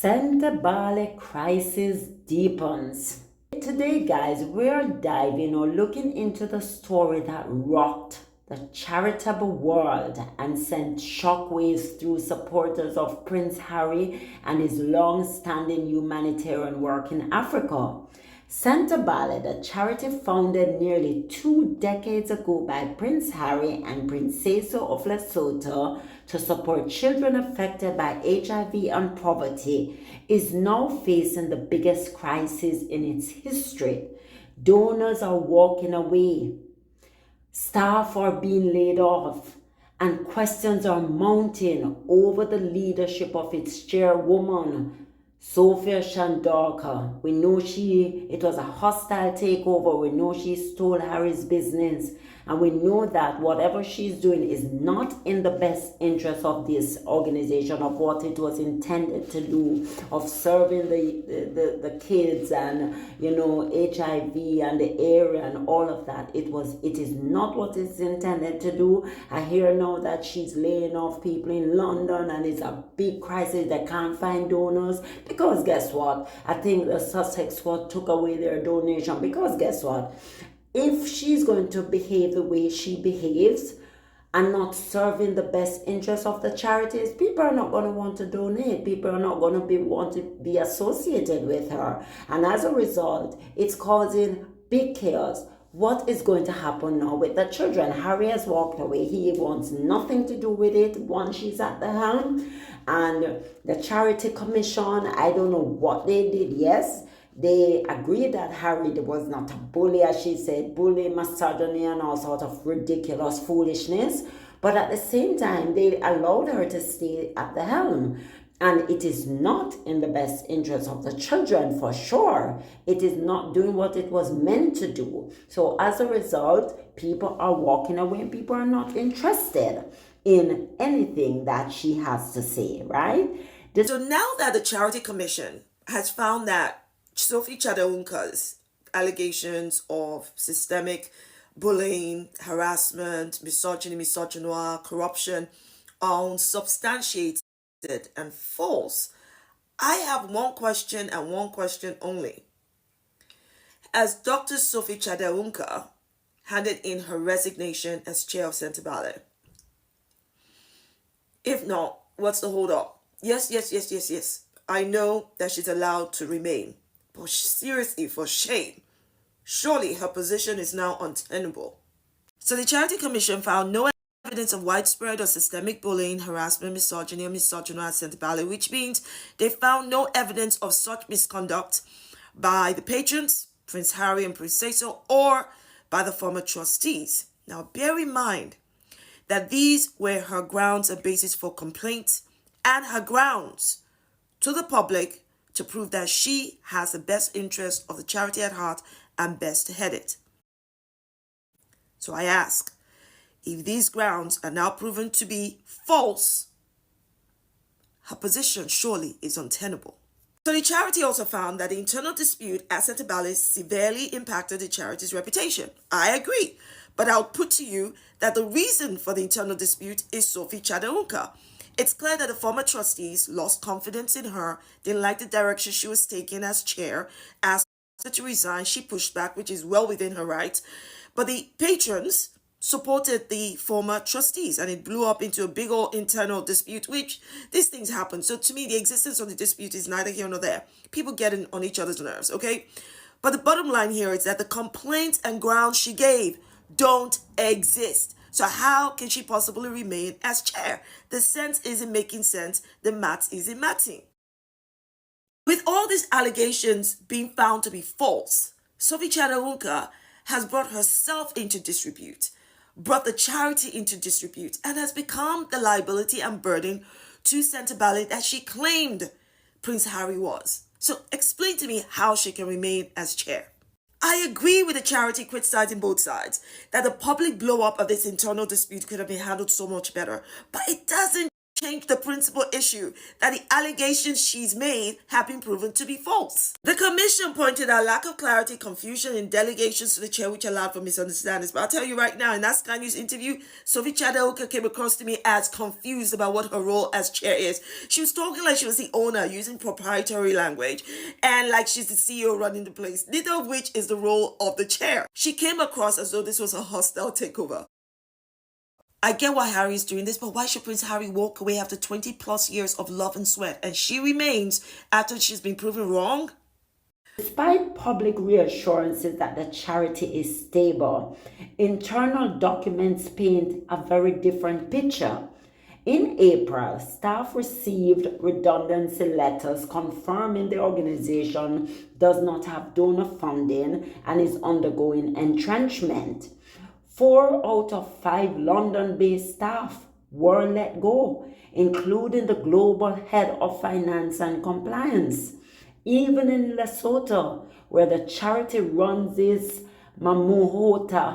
Sentebale crisis deepens. Today, guys, we're diving or looking into the story that rocked the charitable world and sent shockwaves through supporters of Prince Harry and his long-standing humanitarian work in Africa. Sentebale, the charity founded nearly 2 decades ago by Prince Harry and Prince Seeiso of Lesotho to support children affected by HIV and poverty, is now facing the biggest crisis in its history. Donors are walking away, staff are being laid off, and questions are mounting over the leadership of its chairwoman, Sophie Chandauka. We know it was a hostile takeover. We know she stole Harry's business. And we know that whatever she's doing is not in the best interest of this organization, of what it was intended to do, of serving the kids and, HIV and the area and all of that. It is not what it's intended to do. I hear now that she's laying off people in London and it's a big crisis. They can't find donors because guess what? I think the Sussex squad took away their donation because guess what? If she's going to behave the way she behaves and not serving the best interests of the charities, people are not going to want to donate. People are not going to want to be associated with her. And as a result, it's causing big chaos. What is going to happen now with the children? Harry has walked away. He wants nothing to do with it once she's at the helm. And the Charity Commission, I don't know what they did, yes. They agreed that Harry was not a bully, as she said, bully, misogyny, and all sort of ridiculous foolishness. But at the same time, they allowed her to stay at the helm. And it is not in the best interest of the children, for sure. It is not doing what it was meant to do. So as a result, people are walking away. People are not interested in anything that she has to say, right? So now that the Charity Commission has found that Sophie Chandauka's allegations of systemic bullying, harassment, misogyny, misogynoir, corruption are unsubstantiated and false, I have one question and one question only. As Dr. Sophie Chandauka handed in her resignation as chair of Sentebale, if not, what's the hold up? Yes. I know that she's allowed to remain. But seriously, for shame. Surely her position is now untenable. So the Charity Commission found no evidence of widespread or systemic bullying, harassment, misogyny, or misogyny at Sentebale, which means they found no evidence of such misconduct by the patrons, Prince Harry and Prince Seeiso, or by the former trustees. Now bear in mind that these were her grounds and basis for complaint and her grounds to the public to prove that she has the best interest of the charity at heart and best to head it. So I ask, if these grounds are now proven to be false, her position surely is untenable. So the charity also found that the internal dispute at Sentebale severely impacted the charity's reputation. I agree, but I'll put to you that the reason for the internal dispute is Sophie Chandauka. It's clear that the former trustees lost confidence in her, didn't like the direction she was taking as chair, asked her to resign. She pushed back, which is well within her right. But the patrons supported the former trustees, and it blew up into a big old internal dispute, which these things happen. So to me, the existence of the dispute is neither here nor there. People get on each other's nerves, okay? But the bottom line here is that the complaints and grounds she gave don't exist. So how can she possibly remain as chair? The sense isn't making sense. The maths isn't matching. With all these allegations being found to be false, Sophie Chandauka has brought herself into disrepute, brought the charity into disrepute, and has become the liability and burden to Sentebale that she claimed Prince Harry was. So explain to me how she can remain as chair. I agree with the charity criticizing both sides that the public blow up of this internal dispute could have been handled so much better, but it doesn't change the principal issue that the allegations she's made have been proven to be false. The commission pointed out lack of clarity, confusion in delegations to the chair, which allowed for misunderstandings. But I'll tell you right now, in that Sky News interview, Sophie Chandauka came across to me as confused about what her role as chair is. She was talking like she was the owner, using proprietary language, and like she's the CEO running the place, neither of which is the role of the chair. She came across as though this was a hostile takeover. I get why Harry is doing this, but why should Prince Harry walk away after 20 plus years of love and sweat, and she remains after she's been proven wrong? Despite public reassurances that the charity is stable, internal documents paint a very different picture. In April, staff received redundancy letters confirming the organization does not have donor funding and is undergoing entrenchment. 4 out of 5 London-based staff were let go, including the global head of finance and compliance. Even in Lesotho, where the charity runs its Mamohato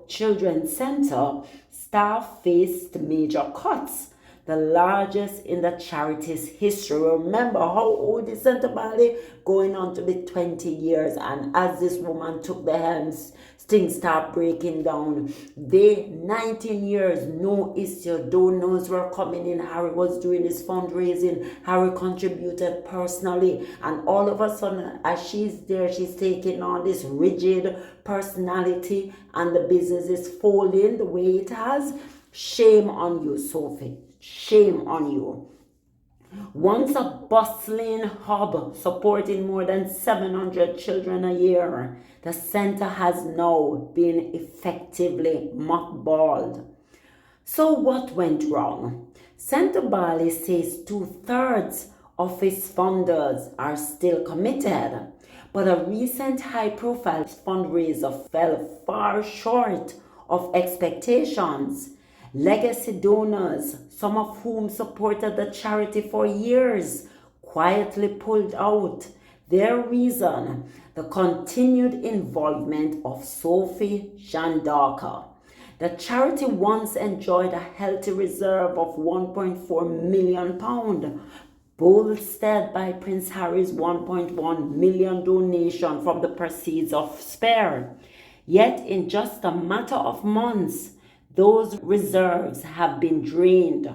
Children's Center, staff faced major cuts, the largest in the charity's history. Remember how old is Sentebale? Going on to be 20 years. And as this woman took the helms, things start breaking down. 19 years, no issue. Donors were coming in. Harry was doing his fundraising. Harry contributed personally. And all of a sudden, as she's there, she's taking on this rigid personality and the business is folding the way it has. Shame on you, Sophie. Shame on you. Once a bustling hub supporting more than 700 children a year, the center has now been effectively mothballed. So what went wrong? Sentebale says 2/3 of its funders are still committed, but a recent high-profile fundraiser fell far short of expectations. Legacy donors, some of whom supported the charity for years, quietly pulled out. Their reason, the continued involvement of Sophie Chandauka. The charity once enjoyed a healthy reserve of £1.4 million, bolstered by Prince Harry's £1.1 million donation from the proceeds of Spare. Yet in just a matter of months, those reserves have been drained.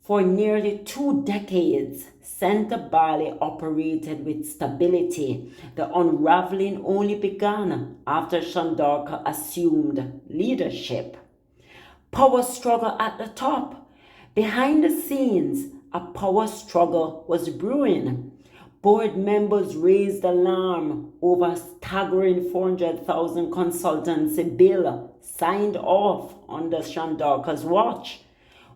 For nearly 2 decades, Sentebale operated with stability. The unraveling only began after Chandauka assumed leadership. Power struggle at the top. Behind the scenes, a power struggle was brewing. Board members raised alarm over a staggering 400,000 consultancy bill signed off under Chandauka's watch.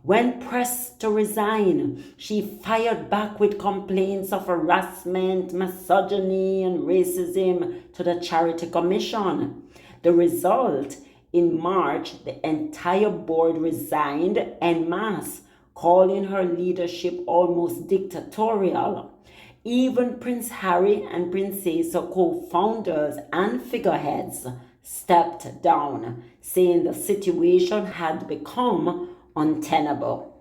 When pressed to resign, she fired back with complaints of harassment, misogyny, and racism to the Charity Commission. The result, in March, the entire board resigned en masse, calling her leadership almost dictatorial. Even Prince Harry and Prince Seeiso, co-founders and figureheads, stepped down, saying the situation had become untenable.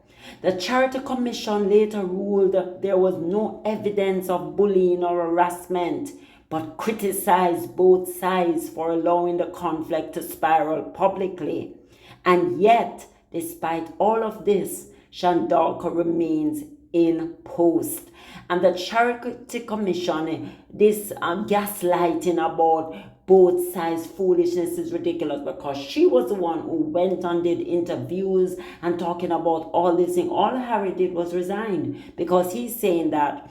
The Charity Commission later ruled there was no evidence of bullying or harassment, but criticized both sides for allowing the conflict to spiral publicly. And yet, despite all of this, Chandauka remains in post. And the Charity Commission, this gaslighting about both sides' foolishness is ridiculous, because she was the one who went and did interviews and talking about all this thing. All Harry did was resign, because he's saying that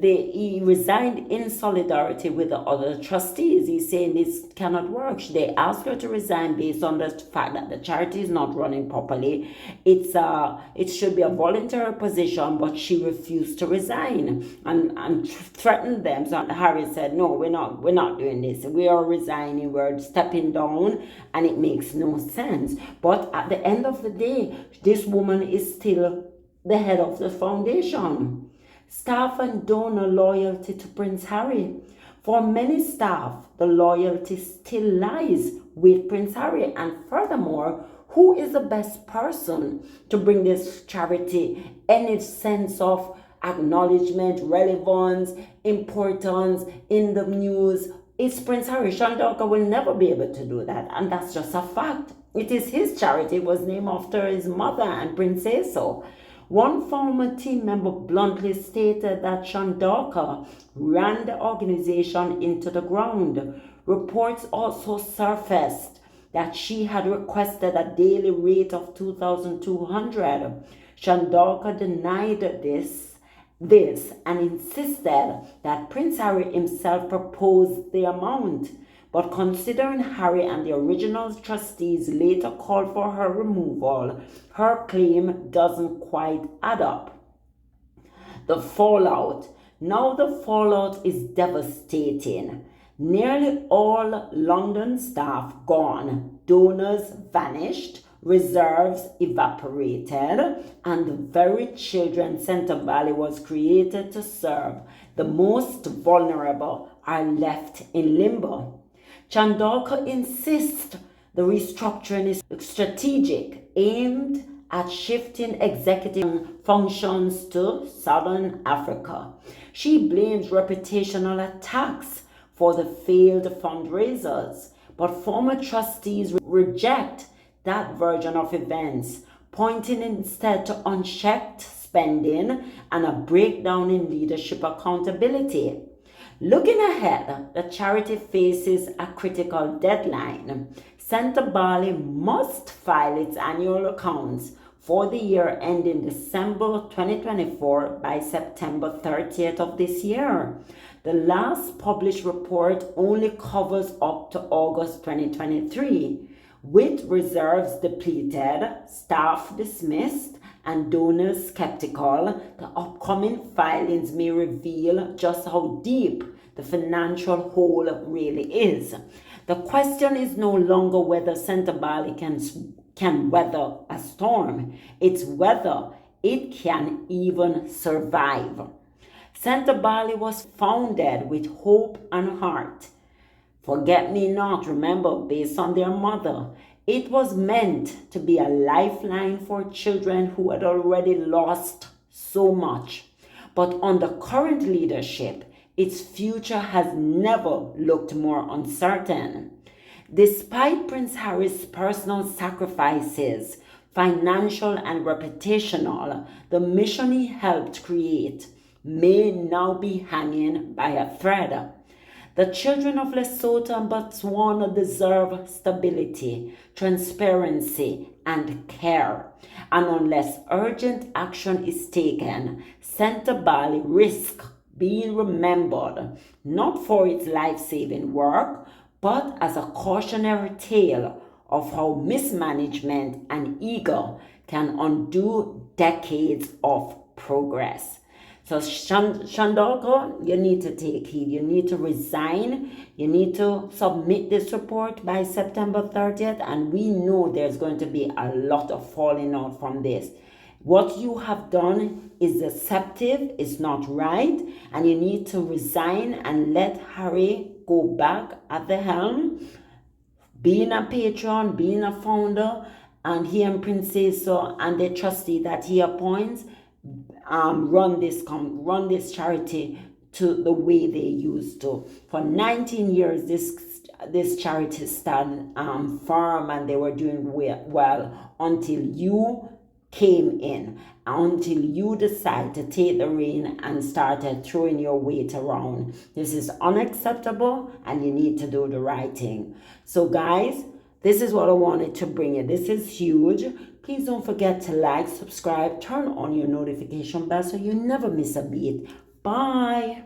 he resigned in solidarity with the other trustees. He's saying this cannot work. They asked her to resign based on the fact that the charity is not running properly. It should be a voluntary position, but she refused to resign and threatened them. So Harry said, "No, we're not doing this. We are resigning. We're stepping down, and it makes no sense." But at the end of the day, this woman is still the head of the foundation. Staff and donor loyalty to Prince Harry. For many staff, the loyalty still lies with Prince Harry. And furthermore, Who is the best person to bring this charity any sense of acknowledgement, relevance, importance in the news? It's Prince Harry. Chandauka will never be able to do that, and that's just a fact. It is his charity. It was named after his mother and Prince Seeiso. One former team member bluntly stated that Chandauka ran the organization into the ground. Reports also surfaced that she had requested a daily rate of 2,200. Chandauka denied this and insisted that Prince Harry himself proposed the amount. But considering Harry and the original trustees later called for her removal, her claim doesn't quite add up. The fallout. Now the fallout is devastating. Nearly all London staff gone, donors vanished, reserves evaporated, and the very children Sentebale was created to serve, the most vulnerable, are left in limbo. Chandauka insists the restructuring is strategic, aimed at shifting executive functions to Southern Africa. She blames reputational attacks for the failed fundraisers, but former trustees reject that version of events, pointing instead to unchecked spending and a breakdown in leadership accountability. Looking ahead, the charity faces a critical deadline. Sentebale must file its annual accounts for the year ending December 2024 by September 30th of this year. The last published report only covers up to August 2023. With reserves depleted, staff dismissed, and donors skeptical, the upcoming filings may reveal just how deep the financial hole really is. The question is no longer whether Sentebale can weather a storm, it's whether it can even survive. Sentebale was founded with hope and heart. Forget me not, remember, based on their mother. It was meant to be a lifeline for children who had already lost so much. But under current leadership, its future has never looked more uncertain. Despite Prince Harry's personal sacrifices, financial and reputational, the mission he helped create may now be hanging by a thread. The children of Lesotho and Botswana deserve stability, transparency, and care. And unless urgent action is taken, Sentebale risks being remembered not for its life-saving work, but as a cautionary tale of how mismanagement and ego can undo decades of progress. So Chandauka, you need to take heed. You need to resign. You need to submit this report by September 30th. And we know there's going to be a lot of falling out from this. What you have done is deceptive. It's not right. And you need to resign and let Harry go back at the helm. Being a patron, being a founder, and he and Prince Seeiso and the trustee that he appoints, run this charity to the way they used to. For 19 years, this charity stand firm, and they were doing well until you came in, until you decided to take the rein and started throwing your weight around. This is unacceptable, and you need to do the right thing. So guys, this is what I wanted to bring you. This is huge. Please don't forget to like, subscribe, turn on your notification bell so you never miss a beat. Bye.